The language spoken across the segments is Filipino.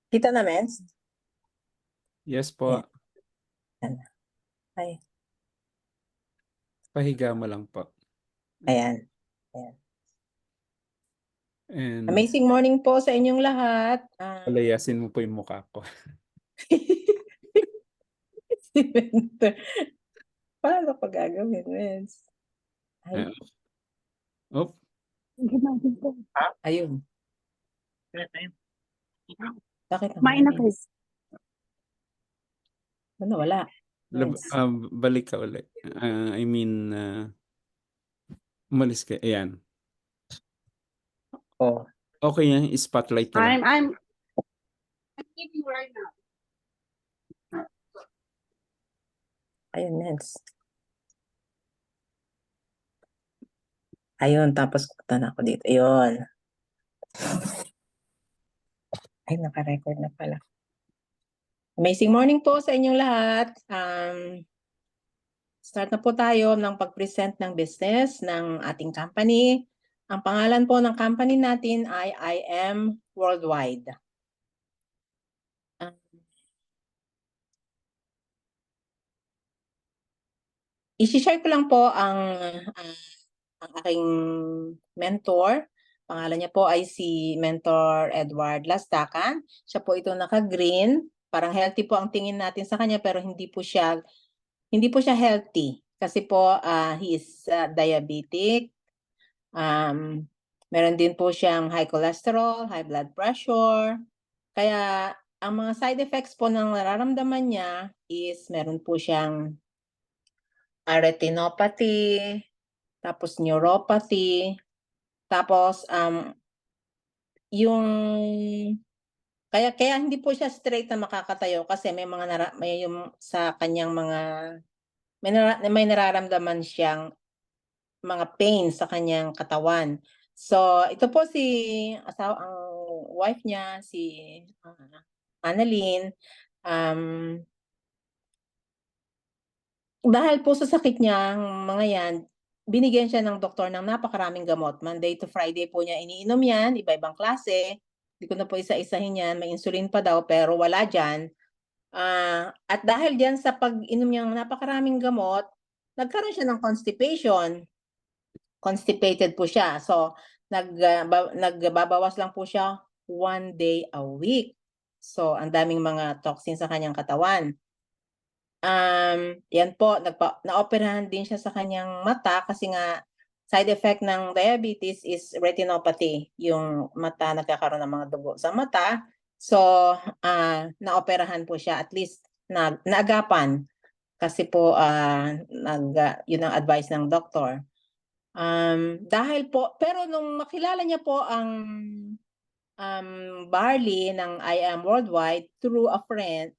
Kita na, Mens? Yes po. Ayan. Ay, Pahiga mo lang po. ayan. Ayan. And Amazing morning po sa inyong lahat. palayasin mo po yung mukha ko. Si Mentor. Paano pa gagawin, Mens? Ay, Oh, ayun. Bakit ang Kumain na, mali? Chris. Ano, wala. Mens. balik ka ulit. Umalis ka. Ayan. Oh. Okay yan, spotlight ka lang. I'm eating right now. Ayun, Mens. Ayun, tapos punta na ako dito. Ayun. Ay, naka-record na pala. Amazing morning po sa inyong lahat. Start na po tayo ng pag-present ng business ng ating company. Ang pangalan po ng company natin ay IM Worldwide. I-share ko lang po ang aking mentor. Pangalan niya po ay si Mentor Edward Lastacan. Siya po ito naka-green. Parang healthy po ang tingin natin sa kanya pero hindi po siya healthy. Kasi po he is diabetic. Meron din po siyang high cholesterol, high blood pressure. Kaya ang mga side effects po ng nararamdaman niya is meron po siyang retinopathy, tapos neuropathy, tapos yung kaya hindi po siya straight na makakatayo kasi may mga may yung sa kanyang mga may nararamdaman siyang mga pain sa kanyang katawan. So, ito po ang wife niya, si Annalyn. Dahil po sa sakit niya, mga yan, binigyan siya ng doktor ng napakaraming gamot. Monday to Friday po niya iniinom yan, iba-ibang klase. Hindi ko na po isa-isahin yan, may insulin pa daw pero wala dyan. At dahil dyan sa pag-inom niya ng napakaraming gamot, nagkaroon siya ng constipation. Constipated po siya. So, nagbabawas lang po siya 1 day a week. So, ang daming mga toxins sa kanyang katawan. Yan po, naoperahan din siya sa kanyang mata kasi nga side effect ng diabetes is retinopathy, yung mata nagkakaroon ng mga dugo sa mata. So, naoperahan po siya, at least naagapan kasi po yun ang advice ng doktor. Dahil po, pero nung makilala niya po ang barley ng I Am Worldwide through a friend,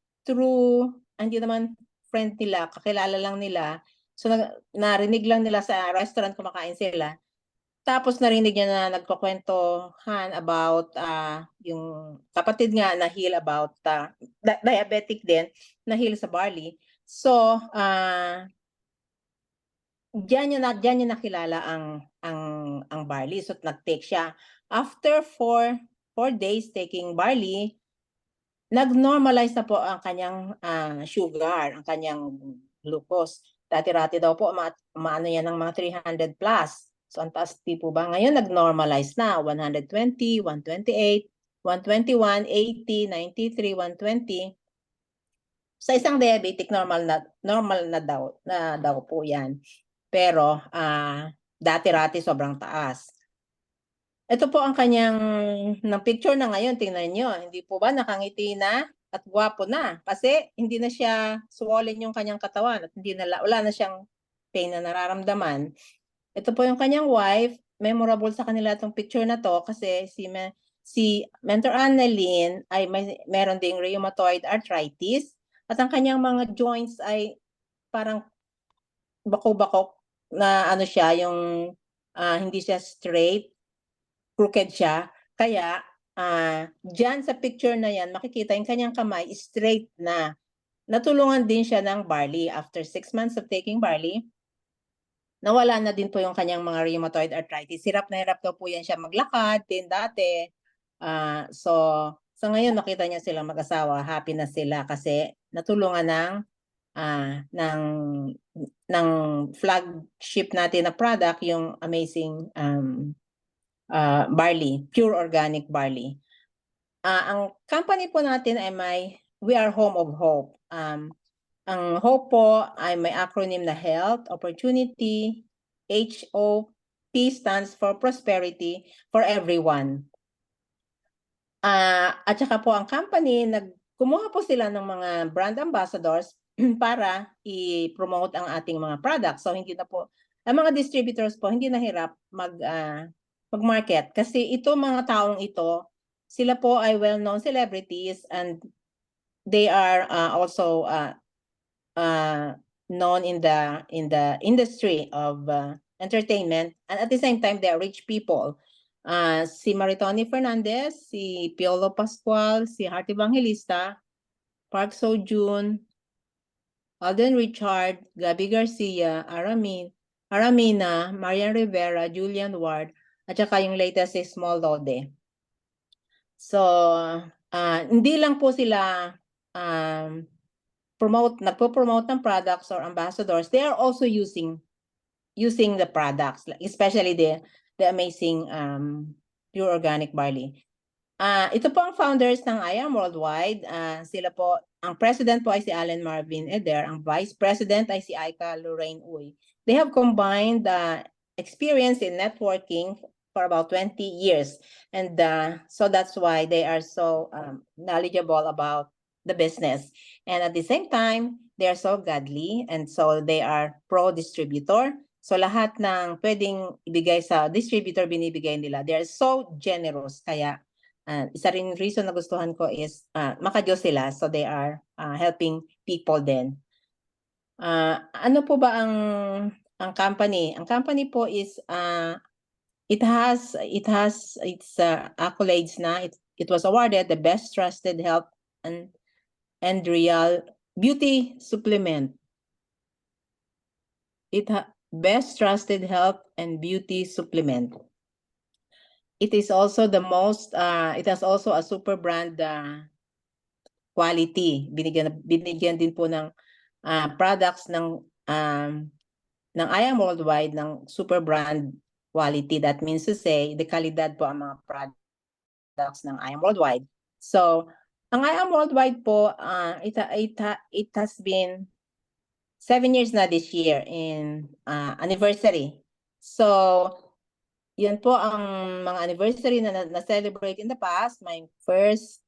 hindi naman friend nila, kakilala lang nila. So, narinig lang nila sa restaurant, kumakain sila. Tapos narinig niya na nagkukwentuhan about yung kapatid nga na heal about diabetic din, na heal sa barley. So, diyan niya nakilala ang barley. So, nag-take siya. After 4 days taking barley, nag-normalize na po ang kanyang sugar, ang kanyang glucose. Dati-rati daw po, maano yan ng mga 300 plus. So, ang taas po ba? Ngayon, nag-normalize na. 120, 128, 121, 80, 93, 120. Sa isang diabetic, normal na daw po yan. Pero, dati-rati sobrang taas. Ito po ang kanyang ng picture na ngayon, tingnan nyo. Hindi po ba nakangiti na at gwapo na? Kasi hindi na siya swollen yung kanyang katawan at wala na siyang pain na nararamdaman. Ito po yung kanyang wife. Memorable sa kanila itong picture na to kasi si Mentor Annalyn ay meron ding rheumatoid arthritis at ang kanyang mga joints ay parang bako-bako na ano siya, yung hindi siya straight, crooked siya. Kaya, dyan sa picture na yan, makikita yung kanyang kamay straight na. Natulungan din siya ng barley. After 6 months of taking barley, nawala na din po yung kanyang mga rheumatoid arthritis. Hirap na hirap daw po yan siya maglakad din dati. So, So ngayon makita niyo silang mag-asawa, happy na sila kasi natulungan ng flagship natin na product, yung amazing barley, pure organic barley. Ang company po natin ay we are home of hope. Ang hope po ay may acronym na Health, Opportunity, HOP stands for Prosperity for Everyone. At saka po ang company, kumuha po sila ng mga brand ambassadors para i-promote ang ating mga products. So hindi na po, ang mga distributors po hindi nahirap mag-market kasi ito mga taong ito, sila po ay well-known celebrities and they are also known in the industry of entertainment, and at the same time they are rich people. Si Maritoni Fernandez, si Piolo Pascual, si Heart Evangelista, Park Seo-joon, Alden Richard, Gabby Garcia, Aramina, Marian Rivera, Julian Ward, at saka yung latest si Small Lode. So, hindi lang po sila nagpo-promote ng products or ambassadors, they are also using the products, especially the amazing pure organic barley. Ito po ang founders ng I Am Worldwide. Sila po, ang president po ay si Allen Marvin Eder, ang vice president ay si Aika Lorraine Uy. They have combined experience in networking for about 20 years. And so that's why they are so knowledgeable about the business. And at the same time, they are so godly, and so they are pro-distributor. So lahat ng pwedeng ibigay sa distributor, binibigay nila. They are so generous. Kaya isa rin reason na gustuhan ko is maka-Diyos sila. So they are helping people din. Ano po ba ang company? Ang company po is it has its accolades na. It was awarded the best trusted health and real beauty supplement. Best trusted health and beauty supplement. It is also the most it has also a super brand quality. Binigyan din po ng products ng I Am Worldwide ng super brand quality. That means to say, the kalidad po ang mga products ng I Am Worldwide. So, ang I Am Worldwide po, it has been 7 years na this year in anniversary. So, yun po ang mga anniversary na celebrate in the past. My first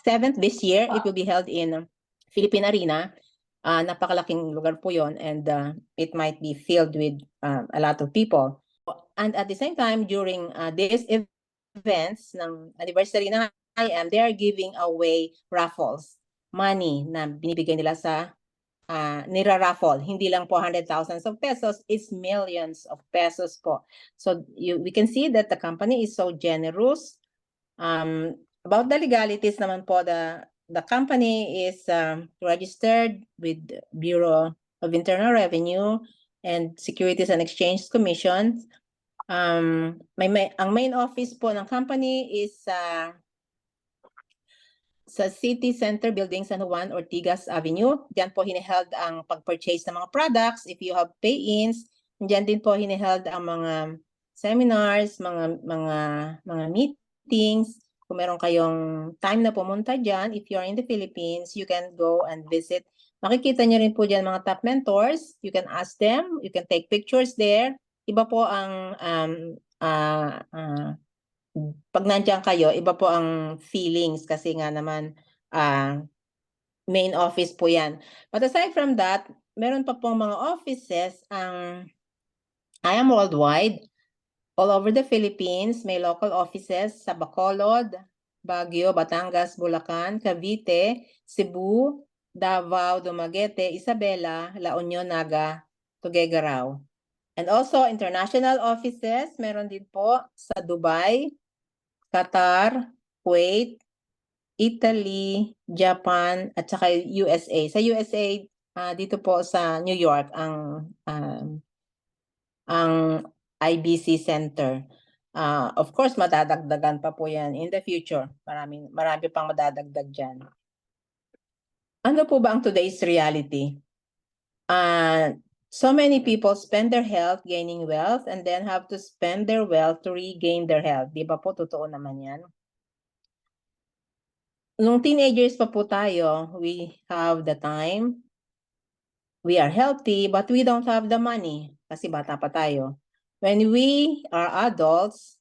7th this year, it will be held in Philippine Arena. Napakalaking lugar po yon, and it might be filled with a lot of people. And at the same time, during these events ng anniversary ng IM, they are giving away raffles, money na binibigay nila sa nira-raffle. Hindi lang po 100,000 of pesos, it's millions of pesos po. So we can see that the company is so generous. About the legalities naman po, the company is registered with Bureau of Internal Revenue and Securities and Exchange Commission. Ang main office po ng company is sa City Center Building, San Juan, Ortigas Avenue. Diyan po hiniheld ang pag-purchase ng mga products. If you have pay-ins, diyan din po hiniheld ang mga seminars, mga meetings. Kung meron kayong time na pumunta diyan, if you're in the Philippines, you can go and visit. Makikita niyo rin po diyan mga top mentors. You can ask them, you can take pictures there. Iba po ang pag nandiyan kayo, iba po ang feelings kasi nga naman main office po yan. But aside from that, meron pa pong mga offices ang I Am Worldwide all over the Philippines. May local offices sa Bacolod, Baguio, Batangas, Bulacan, Cavite, Cebu, Davao, Dumaguete, Isabela, La Union, Naga, Tuguegarao. And also international offices, meron din po sa Dubai, Qatar, Kuwait, Italy, Japan, at saka USA. Sa USA, dito po sa New York, ang IBC Center. Of course, madadagdagan pa po yan in the future. Marami pang madadagdag dyan. Ano po ba ang today's reality? So many people spend their health gaining wealth and then have to spend their wealth to regain their health. Di ba po, totoo naman yan? Nung teenagers pa po tayo, we have the time, we are healthy, but we don't have the money kasi bata pa tayo. When we are adults,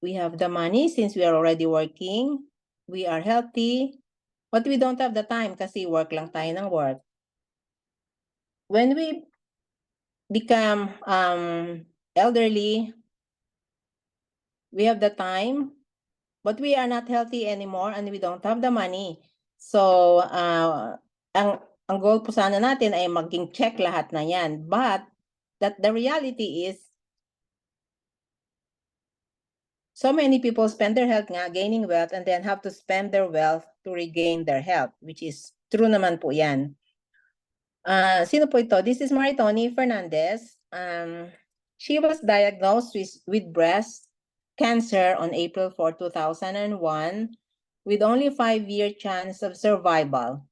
we have the money since we are already working, we are healthy, but we don't have the time kasi work lang tayo ng work. When we become elderly, we have the time, but we are not healthy anymore and we don't have the money. So, ang goal po sana natin ay maging check lahat na yan. But that the reality is, so many people spend their health nga, gaining wealth, and then have to spend their wealth to regain their health, which is true naman po yan. Sino po ito? This is Maritoni Fernandez. She was diagnosed with breast cancer on April 4, 2001, with only 5-year chance of survival.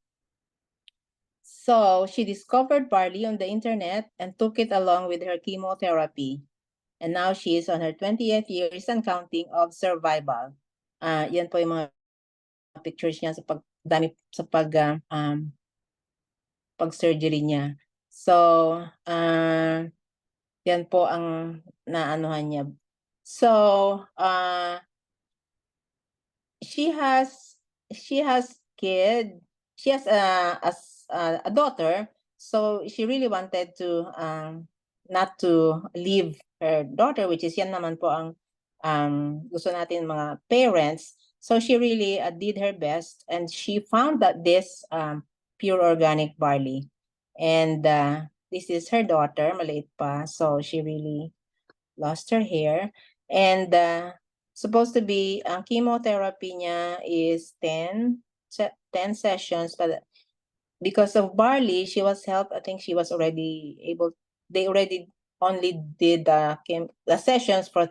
So she discovered barley on the internet and took it along with her chemotherapy. And now she is on her 20th years and counting of survival. Yan po yung mga pictures niya sa pag-surgery niya. So, yan po ang naanuhan niya. So, she has a daughter, so she really wanted to not to leave her daughter, which is yan naman po ang gusto natin mga parents. So she really did her best, and she found that this pure organic barley, and this is her daughter, maliit pa, so she really lost her hair, and supposed to be ang chemotherapy niya is 10 sessions, but because of barley, she was helped. I think she was already able. They already only did the sessions for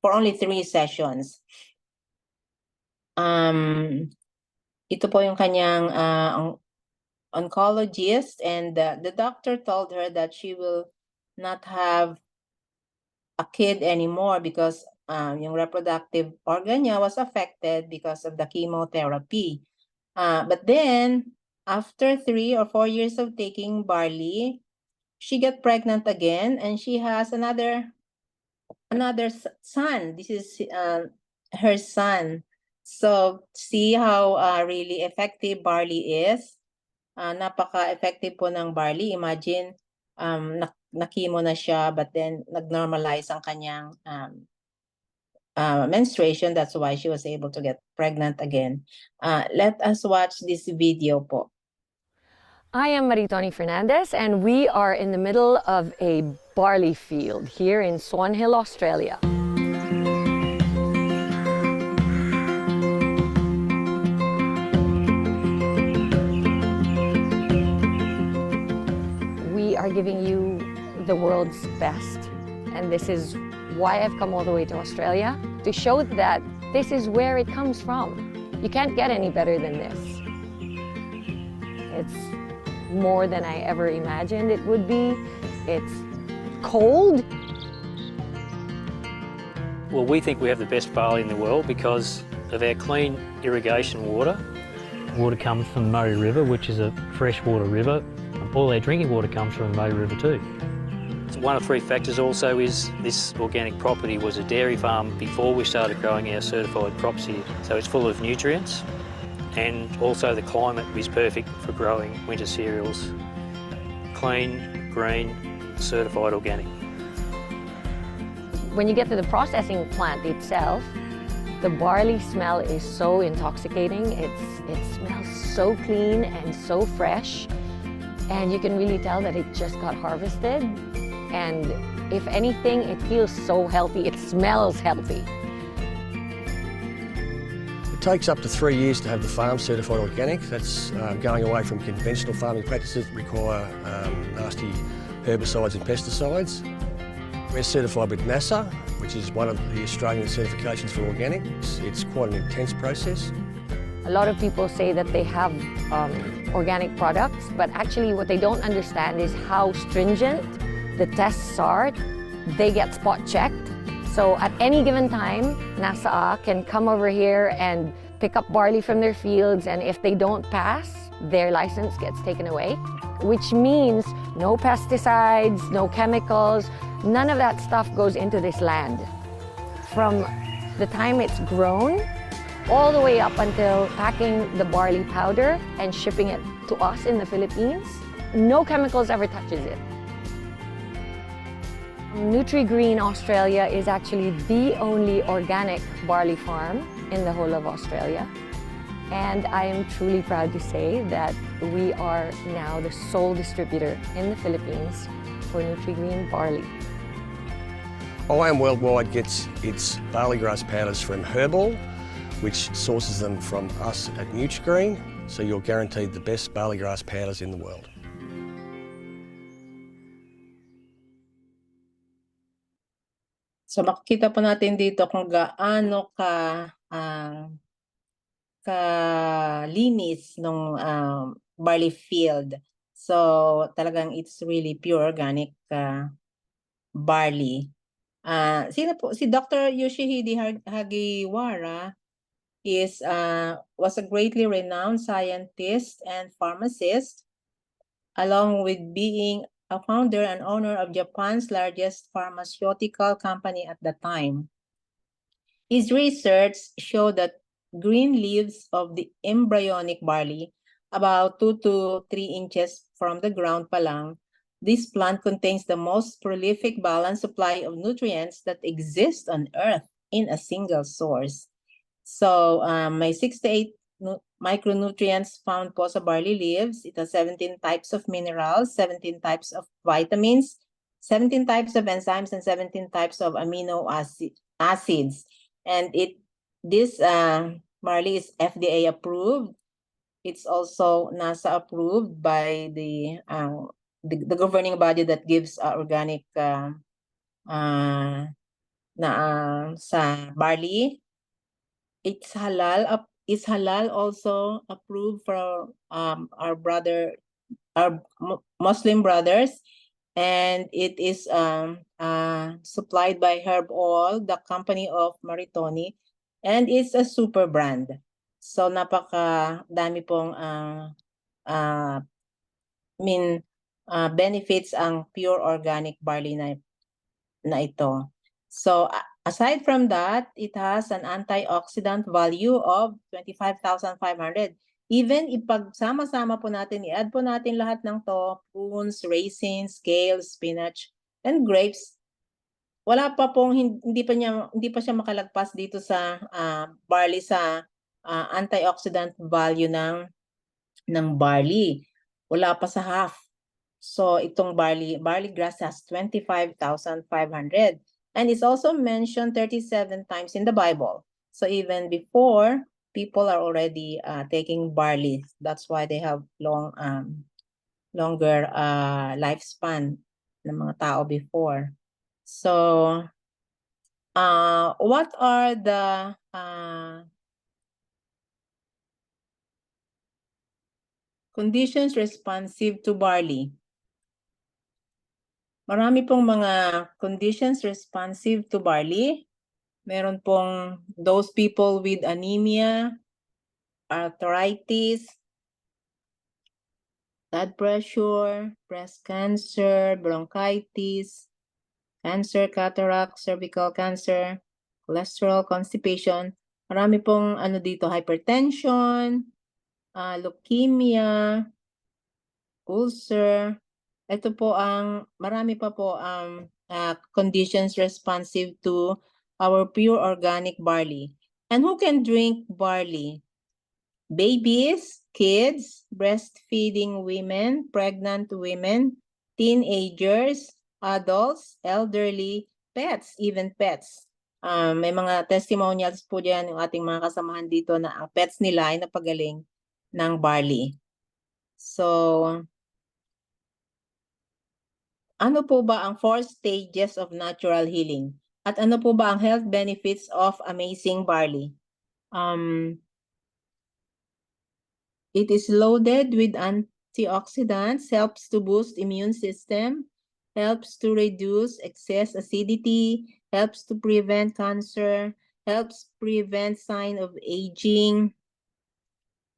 only 3 sessions. Ito po yung kanyang oncologist, and the doctor told her that she will not have a kid anymore because yung reproductive organ niya was affected because of the chemotherapy. But then, after 3 or 4 years of taking barley, she got pregnant again, and she has another son. This is her son. So see how really effective barley is. Napaka-effective po ng barley. Imagine, na-chemo na siya, but then nag-normalize ang kanyang menstruation. That's why she was able to get pregnant again. Let us watch this video po. I am Maritoni Fernandez, and we are in the middle of a barley field here in Swan Hill, Australia. We are giving you the world's best, and this is why I've come all the way to Australia, to show that this is where it comes from. You can't get any better than this. It's more than I ever imagined it would be. It's cold. Well, we think we have the best barley in the world because of our clean irrigation water. Water comes from the Murray River, which is a freshwater river. All our drinking water comes from the Murray River too. One of 3 factors also is this organic property was a dairy farm before we started growing our certified crops here. So it's full of nutrients, and also the climate is perfect for growing winter cereals. Clean, green, certified organic. When you get to the processing plant itself, the barley smell is so intoxicating. It smells so clean and so fresh, and you can really tell that it just got harvested. And if anything, it feels so healthy. It smells healthy. It takes up to 3 years to have the farm certified organic. That's going away from conventional farming practices that require nasty herbicides and pesticides. We're certified with NASA, which is one of the Australian certifications for organic. It's quite an intense process. A lot of people say that they have organic products, but actually what they don't understand is how stringent the tests are. They get spot checked. So at any given time, NASA can come over here and pick up barley from their fields, and if they don't pass, their license gets taken away, which means no pesticides, no chemicals, none of that stuff goes into this land. From the time it's grown, all the way up until packing the barley powder and shipping it to us in the Philippines, no chemicals ever touches it. Nutri-Green Australia is actually the only organic barley farm in the whole of Australia. And I am truly proud to say that we are now the sole distributor in the Philippines for Nutri-Green barley. IAM Worldwide gets its barley grass powders from Herbal, which sources them from us at Nutri-Green, so you're guaranteed the best barley grass powders in the world. So makikita po natin dito kung gaano kalinis nung barley field. So talagang it's really pure organic barley. Sino po? Si Dr. Yoshihide Hagiwara was a greatly renowned scientist and pharmacist, along with being a founder and owner of Japan's largest pharmaceutical company at the time. His research showed that green leaves of the embryonic barley, about 2 to 3 inches from the ground pa lang, this plant contains the most prolific balanced supply of nutrients that exist on Earth in a single source. So may 68 micronutrients found po sa barley leaves. It has 17 types of minerals, 17 types of vitamins, 17 types of enzymes, and 17 types of amino acids. And this barley is FDA approved. It's also NASA approved by the governing body that gives organic sa barley. It's halal also approved for our Muslim brothers, and it is supplied by Herb Oil, the company of Maritoni, and it's a super brand. So napaka dami pong benefits ang pure organic barley na ito. So aside from that, it has an antioxidant value of 25,500. Even ipagsama-sama po natin, i-add po natin lahat ng to, prunes, raisins, kale, spinach, and grapes, wala pa pong hindi pa siya makalagpas dito sa barley sa antioxidant value ng barley. Wala pa sa half. So itong barley grass has 25,500. And it's also mentioned 37 times in the Bible. So even before, people are already taking barley. That's why they have longer lifespan ng mga tao before. So what are the conditions responsive to barley? Marami pong mga conditions responsive to barley. Meron pong those people with anemia, arthritis, blood pressure, breast cancer, bronchitis, cancer, cataract, cervical cancer, cholesterol, constipation. Marami pong dito, hypertension, leukemia, ulcer. Ito po marami pa po conditions responsive to our pure organic barley. And who can drink barley? Babies, kids, breastfeeding women, pregnant women, teenagers, adults, elderly, pets, even pets. May mga testimonials po diyan yung ating mga kasamahan dito na ang pets nila ay napagaling ng barley. So ano po ba ang 4 stages of natural healing? At ano po ba ang health benefits of amazing barley? It is loaded with antioxidants, helps to boost immune system, helps to reduce excess acidity, helps to prevent cancer, helps prevent sign of aging,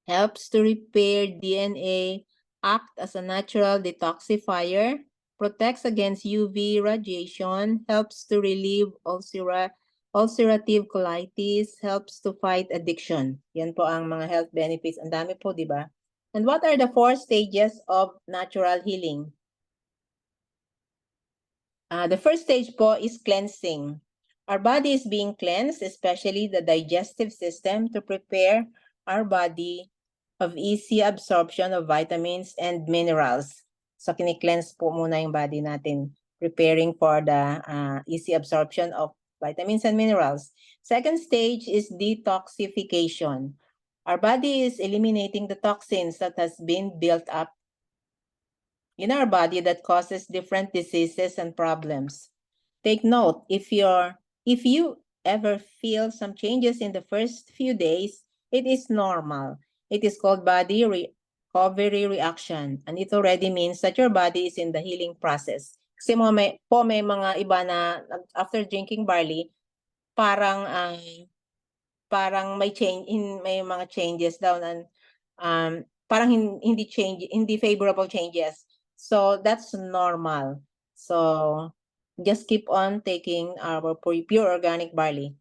helps to repair DNA, act as a natural detoxifier, protects against UV radiation, helps to relieve ulcerative colitis, helps to fight addiction. Yan po ang mga health benefits. Ang dami po, di ba? And what are the 4 stages of natural healing? The first stage po is cleansing. Our body is being cleansed, especially the digestive system, to prepare our body of easy absorption of vitamins and minerals. So, kini-cleanse po muna yung body natin, preparing for the easy absorption of vitamins and minerals. Second stage is detoxification. Our body is eliminating the toxins that has been built up in our body that causes different diseases and problems. Take note, if you ever feel some changes in the first few days, it is normal. It is called body recovery reaction, and it already means that your body is in the healing process. Kasi may mga iba na after drinking barley, parang may mga changes daw and parang hindi favorable changes. So that's normal. So just keep on taking our pure organic barley.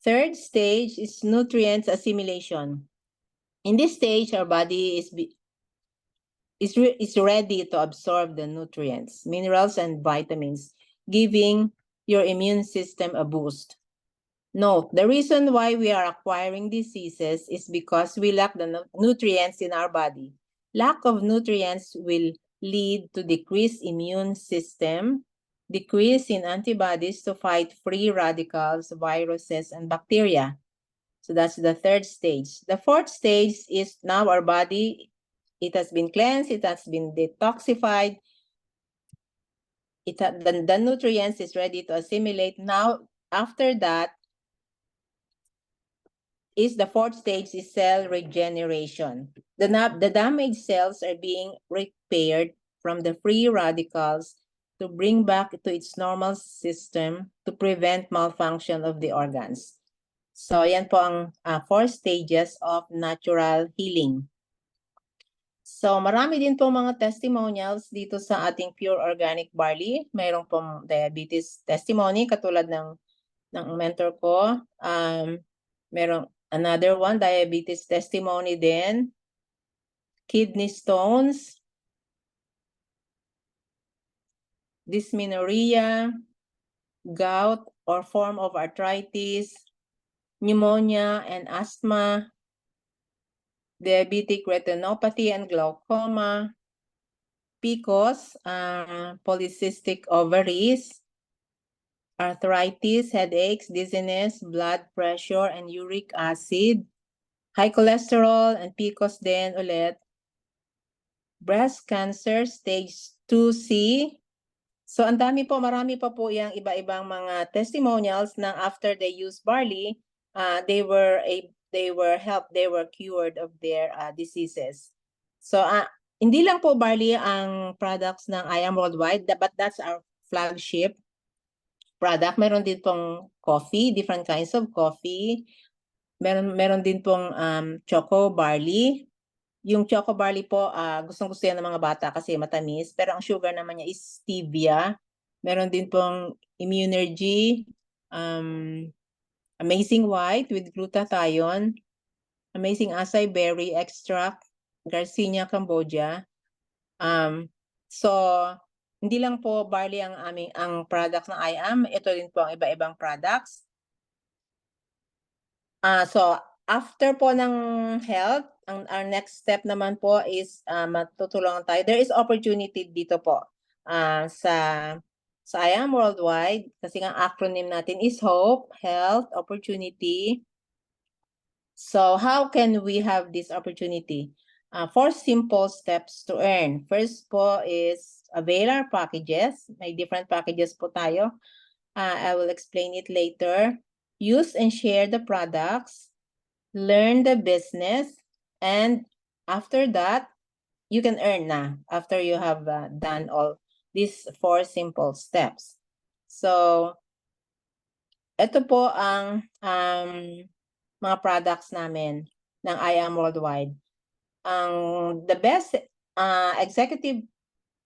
Third stage is nutrients assimilation. In this stage, our body is ready to absorb the nutrients, minerals, and vitamins, giving your immune system a boost. Note, the reason why we are acquiring diseases is because we lack the nutrients in our body. Lack of nutrients will lead to decreased immune system, decrease in antibodies to fight free radicals, viruses, and bacteria. So that's the third stage. The fourth stage is now our body, it has been cleansed, it has been detoxified, the nutrients is ready to assimilate. Now, after that, the fourth stage is cell regeneration. The damaged cells are being repaired from the free radicals to bring back to its normal system to prevent malfunction of the organs. So, yan po ang 4 stages of natural healing. So, marami din po mga testimonials dito sa ating pure organic barley. Mayroong pong diabetes testimony katulad ng mentor ko. Merong another one, diabetes testimony din. Kidney stones, dysmenorrhea, gout or form of arthritis, pneumonia and asthma, diabetic retinopathy and glaucoma, PCOS, polycystic ovaries, arthritis, headaches, dizziness, blood pressure, and uric acid, high cholesterol, and PCOS din ulit, breast cancer, stage 2C. So, marami pa po yung iba-ibang mga testimonials na after they used barley, they were helped, they were cured of their diseases. So, hindi lang po barley ang products ng I Am Worldwide, but that's our flagship product. Meron din pong coffee, different kinds of coffee. Meron din pong choco barley. Yung choco barley po, gustong-gusto yan ng mga bata kasi matamis. Pero ang sugar naman niya is stevia. Meron din pong Immunergy, Amazing White with glutathione, Amazing Acai Berry Extract, Garcinia Cambogia. So, hindi lang po barley ang products ng I Am. Ito din po ang iba-ibang products. So, after po ng health, our next step naman po is matutulungan tayo. There is opportunity dito po sa I Am Worldwide kasi ang acronym natin is HOPE, Health, Opportunity. So, how can we have this opportunity? 4 simple steps to earn. First po is avail our packages. May different packages po tayo. I will explain it later. Use and share the products. Learn the business. And after that, you can earn na after you have done all these 4 simple steps. So, ito po ang mga products namin ng I Am Worldwide. The best executive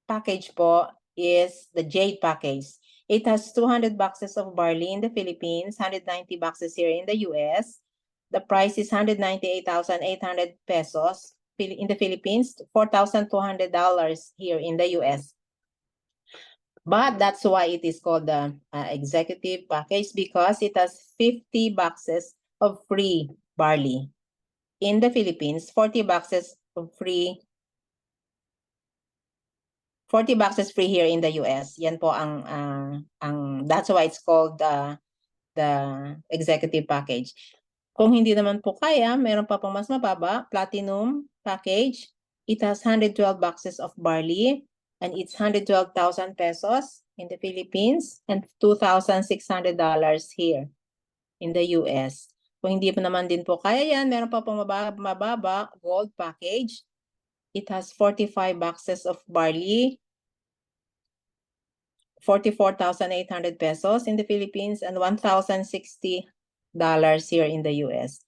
package po is the Jade package. It has 200 boxes of barley in the Philippines, 190 boxes here in the US. The price is 198,800 pesos in the Philippines, $4,200 here in the US. But that's why it is called the executive package, because it has 50 boxes of free barley in the Philippines, 40 boxes free here in the US. Yan po ang that's why it's called the executive package. Kung hindi naman po kaya, meron pa pong mas mababa, platinum package. It has 112 boxes of barley and it's 112,000 pesos in the Philippines and $2,600 here in the US. Kung hindi pa naman din po kaya yan, meron pa pong mababa, gold package. It has 45 boxes of barley, 44,800 pesos in the Philippines and $1,060 here in the US.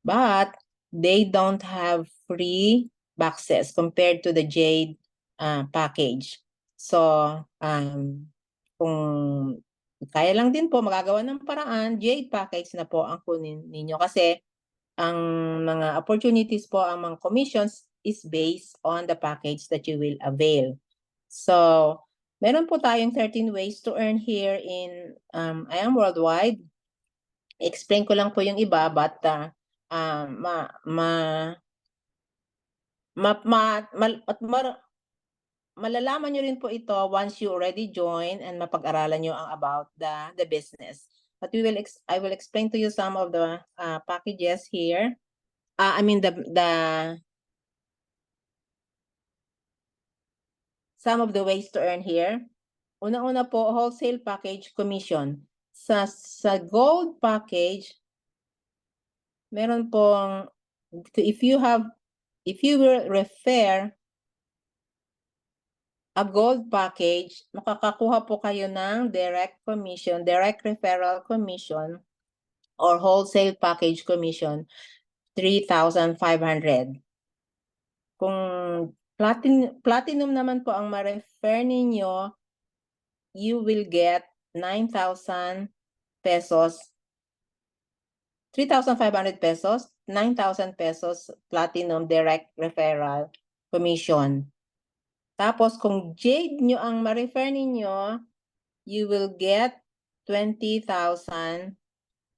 But they don't have free boxes compared to the Jade package. So, kung kaya lang din po magagawa ng paraan, Jade package na po ang kunin ninyo kasi ang mga opportunities po, ang mga commissions is based on the package that you will avail. So, meron po tayong 13 ways to earn here in I Am Worldwide. Explain ko lang po yung iba, but malalaman nyo rin po ito once you already join and mapag-aralan nyo ang about the business. But I will explain to you some of the packages here. I mean some of the ways to earn here. Una-una po, wholesale package commission. Sa gold package, meron pong, if you will refer a gold package, makakakuha po kayo ng direct commission, direct referral commission, or wholesale package commission, 3,500. Kung platinum naman po ang ma-refer ninyo, you will get 9,000 pesos, 3,500 pesos, 9,000 pesos platinum direct referral commission. Tapos kung Jade nyo ang ma-refer ninyo, you will get 20,000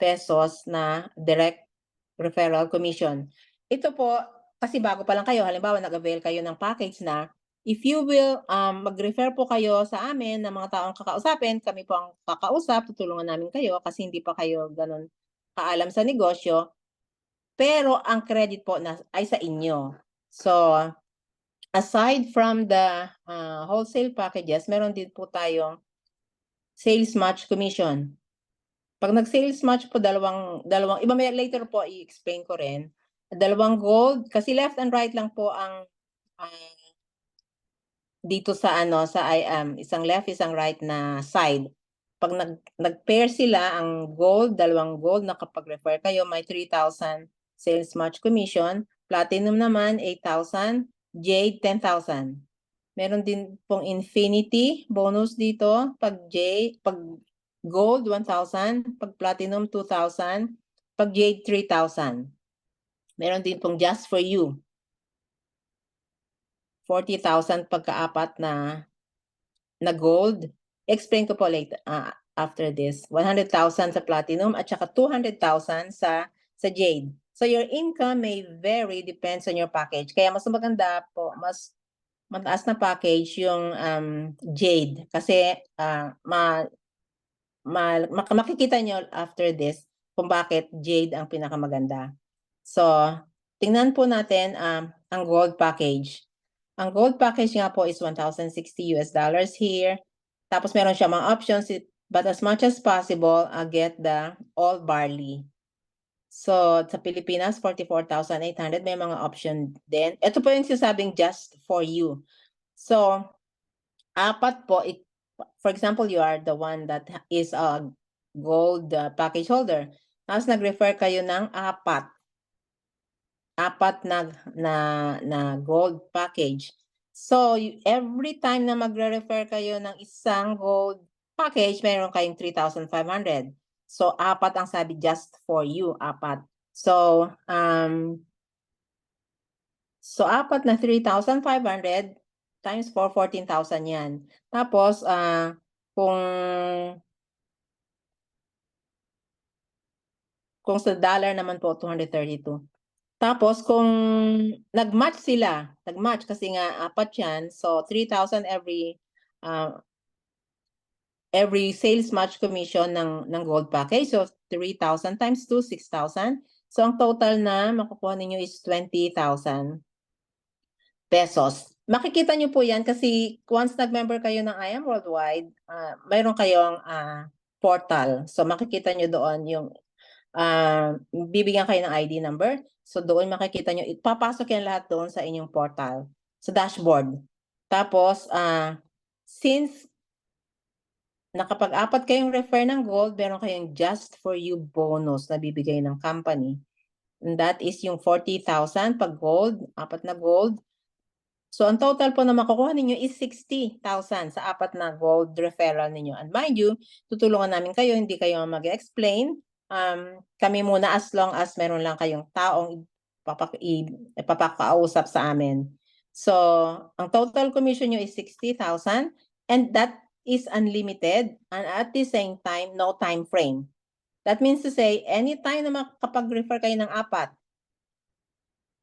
pesos na direct referral commission. Ito po, kasi bago pa lang kayo, halimbawa nag-avail kayo ng package na, if you will mag-refer po kayo sa amin ng mga taong kakausapin, kami po ang kakausap, tutulungan namin kayo kasi hindi pa kayo ganun kaalam sa negosyo, pero ang credit po ay sa inyo. So, aside from the wholesale packages, meron din po tayong sales match commission. Pag nag-sales match po, dalawang iba may later po i-explain ko rin. Dalawang gold, kasi left and right lang po ang dito sa isang left, isang right na side. Pag nag-pair sila, ang gold, dalawang gold, na kapag refer kayo, may 3,000 sales match commission. Platinum naman, 8,000. Jade, 10,000. Meron din pong infinity bonus dito. Pag gold, 1,000. Pag platinum, 2,000. Pag jade, 3,000. Meron din pong just for you. 40,000 pagkaapat na gold. Explain ko po later after this. 100,000 sa platinum at saka 200,000 sa jade. So your income may vary, depends on your package. Kaya mas maganda po, mas mataas na package yung jade kasi makikita nyo after this kung bakit jade ang pinakamaganda. So tingnan po natin ang gold package. Ang gold package nga po is $1,060 here. Tapos meron siya mga options, but as much as possible, get the all barley. So, sa Pilipinas, 44,800, may mga option din. Ito po yung sinasabing just for you. So, apat po, for example, you are the one that is a gold package holder. Tapos nag-refer kayo ng apat na gold package. So, every time na magre-refer kayo ng isang gold package, meron kayong 3,500. So, apat ang sabi just for you, apat. So, apat na 3,500 times 4, 14,000 yan. Tapos, kung sa dollar naman po, 232. Tapos, kung nag-match sila, kasi nga apat yan, so 3,000 every sales match commission ng gold package. So, 3,000 times 2, 6,000. So, ang total na makukuha ninyo is 20,000 pesos. Makikita nyo po yan kasi once nag-member kayo ng I Am Worldwide, mayroon kayong portal. So, makikita nyo doon yung bibigyan kayo ng ID number. So, doon makikita nyo, ipapasok yan lahat doon sa inyong portal, sa dashboard. Tapos, since nakapag-apat kayong refer ng gold, meron kayong just for you bonus na bibigay ng company. And that is yung 40,000 pag gold, apat na gold. So, ang total po na makukuha ninyo is 60,000 sa apat na gold referral ninyo. And mind you, tutulungan namin kayo, hindi kayo mag-explain. Kami muna as long as meron lang kayong taong ipapakausap sa amin. So, ang total commission nyo is 60,000 and that is unlimited and at the same time, no time frame. That means to say, anytime na makapag-refer kayo ng apat,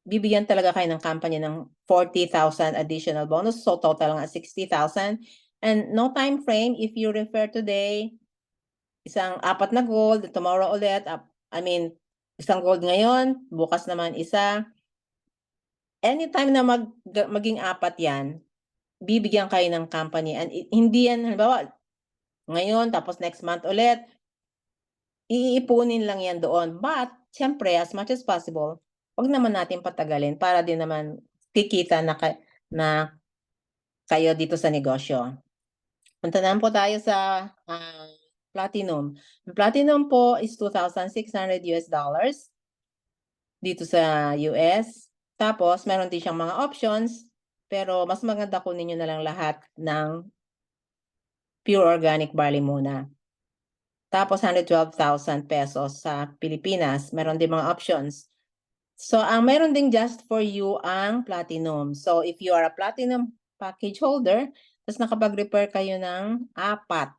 bibigyan talaga kayo ng company ng 40,000 additional bonus. So, total nga 60,000. And no time frame, if you refer today, isang apat na gold, tomorrow ulit, isang gold ngayon, bukas naman isa. Anytime na maging apat yan, bibigyan kayo ng company. And hindi yan, halimbawa, ngayon, tapos next month ulit, iipunin lang yan doon. But, syempre, as much as possible, wag naman natin patagalin para din naman kikita na kayo dito sa negosyo. Punta naman po tayo sa Platinum. Ang Platinum po is $2,600 dito sa US. Tapos, meron din siyang mga options, pero mas maganda kunin nyo na lang lahat ng pure organic barley muna. Tapos, 112,000 pesos sa Pilipinas. Meron din mga options. So, ang meron din just for you ang Platinum. So, if you are a Platinum package holder, tapos nakapag-refer kayo ng apat,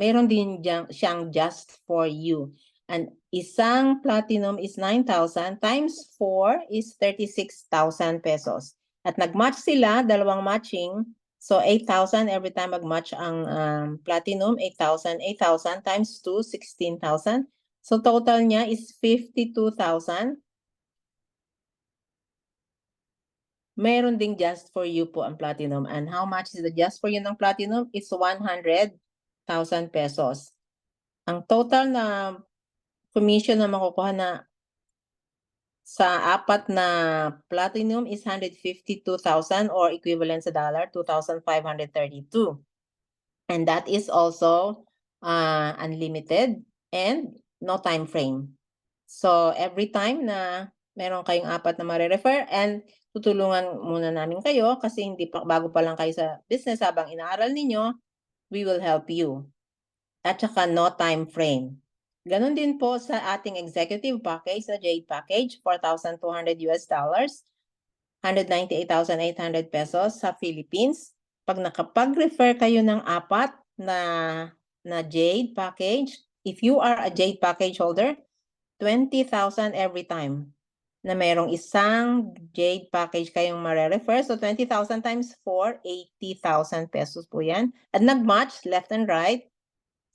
meron din siyang just for you. And isang Platinum is 9,000 times 4 is 36,000 pesos. At nag-match sila, dalawang matching. So, 8,000 every time mag-match ang Platinum. 8,000, 8,000 times 2, 16,000. So, total niya is 52,000. Meron ding just for you po ang Platinum. And how much is the just for you ng Platinum? It's 100,000 pesos. Ang total na commission na makukuha na sa apat na Platinum is 152,000 or equivalent sa dollar, 2,532. And that is also unlimited and no time frame. So every time na meron kayong apat na mare-refer and tutulungan muna namin kayo kasi bago pa lang kayo sa business habang inaaral ninyo, we will help you. At saka no time frame. Ganon din po sa ating executive package, sa Jade package, $4,200 198,800 pesos sa Philippines. Pag nakapag-refer kayo ng apat na Jade package, if you are a Jade package holder, 20,000 every time na mayroong isang Jade package kayong mare-refer. So, 20,000 times 4, 80,000 pesos po yan. At nag-match left and right.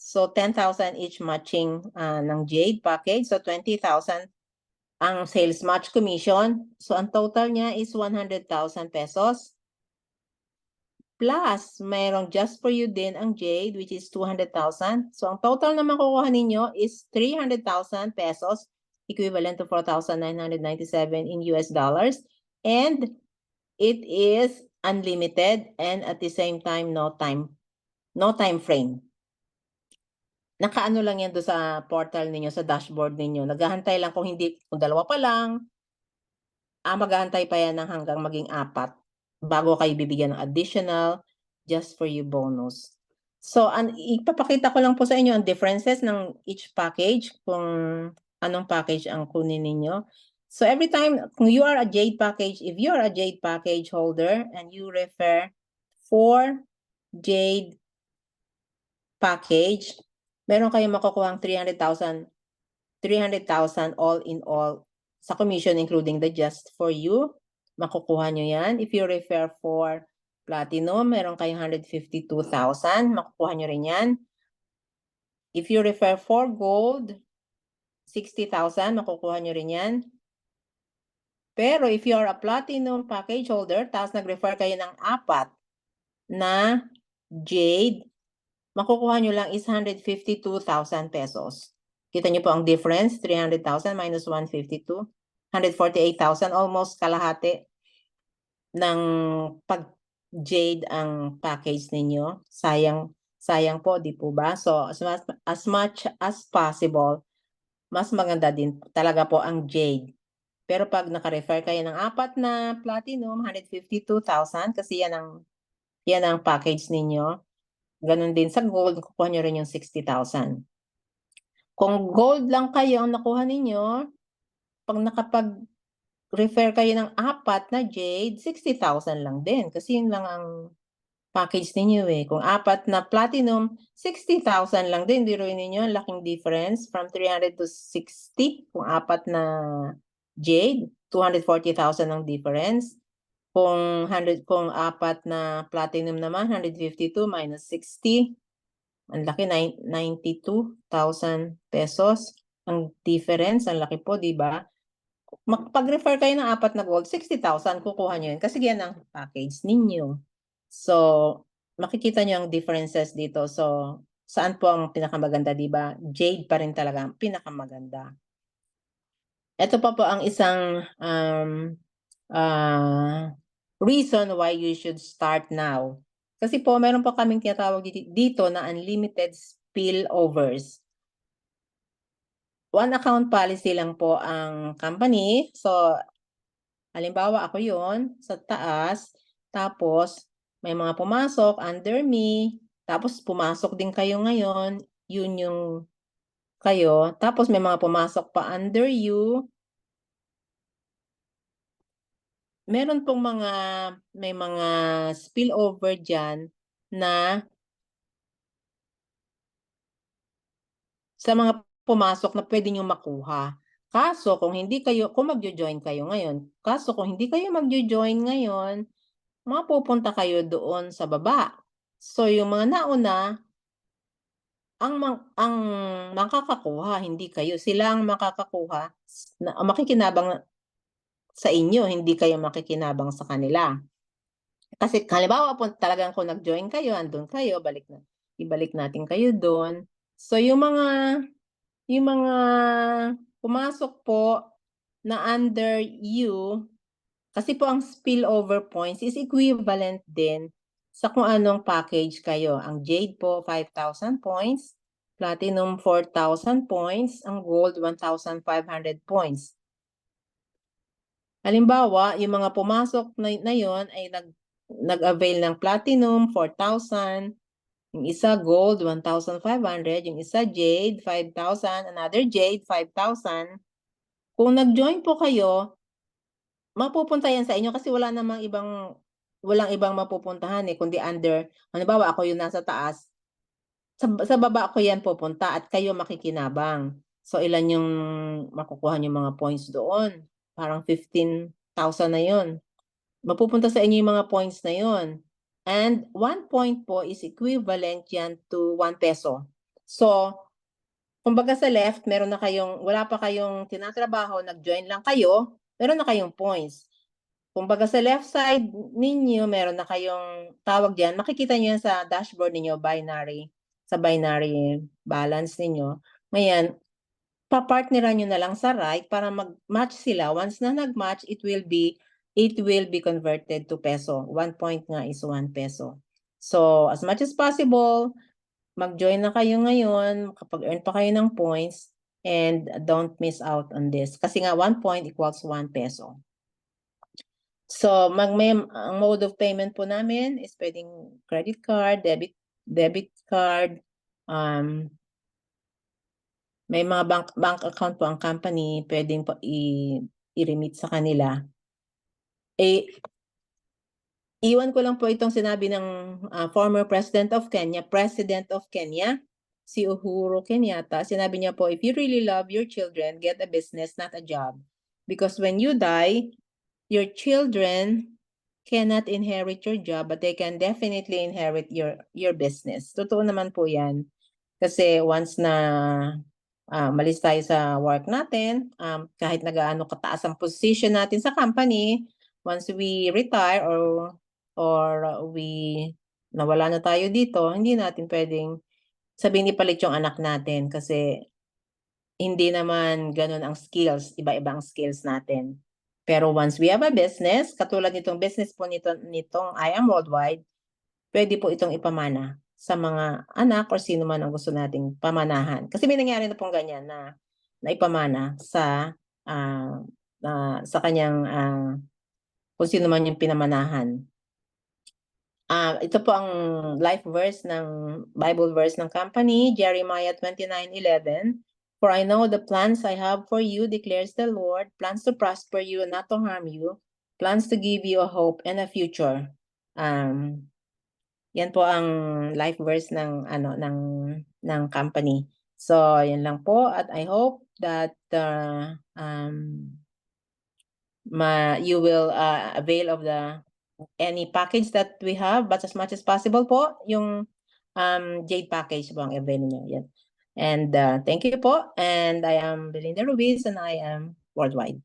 So, 10,000 each matching ng Jade package. So, 20,000 ang sales match commission. So, ang total niya is 100,000 pesos. plus mayroong just for you din ang jade, which is 200,000. So ang total na makukuha ninyo is 300,000 pesos, equivalent to 4,997 in US dollars. And it is unlimited and at the same time no time frame. Nakaano lang yan do sa portal ninyo, sa dashboard ninyo. Naghahantay lang kung dalawa pa lang, maghahantay pa yan ng hanggang maging 4 bago kayo bibigyan ng additional just for you bonus. So, ipapakita ko lang po sa inyo ang differences ng each package, kung anong package ang kunin ninyo. So, every time, kung you are a Jade package, if you are a Jade package holder and you refer for Jade package, meron kayong makukuha 300,000 all in all sa commission, including the just for you. Makukuha nyo yan. If you refer for platinum, meron kayong 152,000. Makukuha nyo rin yan. If you refer for gold, 60,000. Makukuha nyo rin yan. Pero if you are a platinum package holder, tapos nag-refer kayo ng 4 na jade, makukuha nyo lang is 152,000 pesos. Kita nyo po ang difference, 300,000 minus 152, 148,000, almost kalahati ng pag-jade ang package ninyo. Sayang po, di po ba? So, as much as possible, mas maganda din talaga po ang jade. Pero pag naka-refer kayo ng 4 na platinum, 152,000, kasi yan ang package ninyo. Ganun din sa gold, kukuha nyo rin yung 60,000. Kung gold lang kayo ang nakuha ninyo, pag nakapag-refer kayo ng 4 na jade, 60,000 lang din. Kasi yun lang ang package ninyo eh. Kung 4 na platinum, 60,000 lang din. Biruin ninyo, laking difference from 300 to 60. Kung 4 na jade, 240,000 ang difference. Kung 4 na platinum naman, 152 minus 60. Ang laki, 92,000 pesos. Ang difference, ang laki po, di ba? Pag-refer kayo ng 4 na gold, 60,000, kukuha nyo yun. Kasi yan ang package ninyo. So, makikita nyo ang differences dito. So, saan po ang pinakamaganda, di ba? Jade pa rin talaga ang pinakamaganda. Ito pa po ang isang reason why you should start now. Kasi po, meron po kaming tinatawag dito na unlimited spillovers. One account policy lang po ang company. So, halimbawa ako yon sa taas. Tapos, may mga pumasok under me. Tapos, pumasok din kayo ngayon. Yun yung kayo. Tapos, may mga pumasok pa under you. Meron pong may mga spillover dyan na sa mga pumasok na pwede nyo makuha. Kaso kung magjo-join kayo ngayon, mapupunta kayo doon sa baba. So yung mga nauna, ang makakakuha, hindi kayo. Sila ang makakakuha, makikinabang sa inyo, hindi kayo makikinabang sa kanila. Kasi halimbawa po talagang kung nag-join kayo, andun kayo, ibalik natin kayo doon. So yung mga pumasok po na under you, kasi po ang spillover points is equivalent din sa kung anong package kayo. Ang Jade po, 5,000 points. Platinum, 4,000 points. Ang Gold, 1,500 points. Halimbawa, yung mga pumasok na yon ay nag-avail ng Platinum, 4,000. Yung isa Gold, 1,500. Yung isa Jade, 5,000. Another Jade, 5,000. Kung nag-join po kayo, mapupunta yan sa inyo kasi walang ibang mapupuntahan eh, kundi under. Halimbawa, ako yung nasa taas. Sa baba ako yan pupunta at kayo makikinabang. So, ilan yung makukuha yung mga points doon? Parang 15,000 na yun. Mapupunta sa inyo yung mga points na yun. And 1 point po is equivalent yan to 1 peso. So, kumbaga sa left, wala pa kayong tinatrabaho, nag-join lang kayo, meron na kayong points. kumbaga sa left side ninyo, meron na kayong tawag diyan. Makikita niyo yan sa dashboard ninyo, sa binary balance ninyo. Ngayon, papartneran nyo na lang sa right para mag-match sila. Once na nag-match, it will be converted to peso. 1 point nga is 1 peso. So, as much as possible, mag-join na kayo ngayon, kapag earn pa kayo ng points, and don't miss out on this. Kasi nga, 1 point equals 1 peso. So, ang mode of payment po namin is pwedeng credit card, debit card, may mga bank account po ang company, pwedeng po i-remit sa kanila. Iwan ko lang po itong sinabi ng former President of Kenya, si Uhuru Kenyatta. Sinabi niya po, if you really love your children, get a business, not a job. Because when you die, your children cannot inherit your job, but they can definitely inherit your business. Totoo naman po yan. Kasi once na malis tayo sa work natin, kahit nagaano kataas ang position natin sa company, once we retire or we nawala na tayo dito, hindi natin pwedeng sabihin ipalit yung anak natin kasi hindi naman ganun ang skills, iba-iba ang skills natin. Pero once we have a business, katulad nitong business po nitong I Am Worldwide, pwede po itong ipamana sa mga anak or sino man ang gusto nating pamanahan. Kasi may nangyari na pong ganyan na ipamana sa kanyang kung sino man yung pinamanahan. Ito po ang Bible verse ng company, Jeremiah 29:11. For I know the plans I have for you, declares the Lord, plans to prosper you and not to harm you, plans to give you a hope and a future. Yan po ang life verse ng company. So, yan lang po, at I hope that you will avail of any package that we have, but as much as possible po, yung Jade package po ang avail niyo. Yan. And thank you po. And I am Belinda Ruiz and I am Worldwide.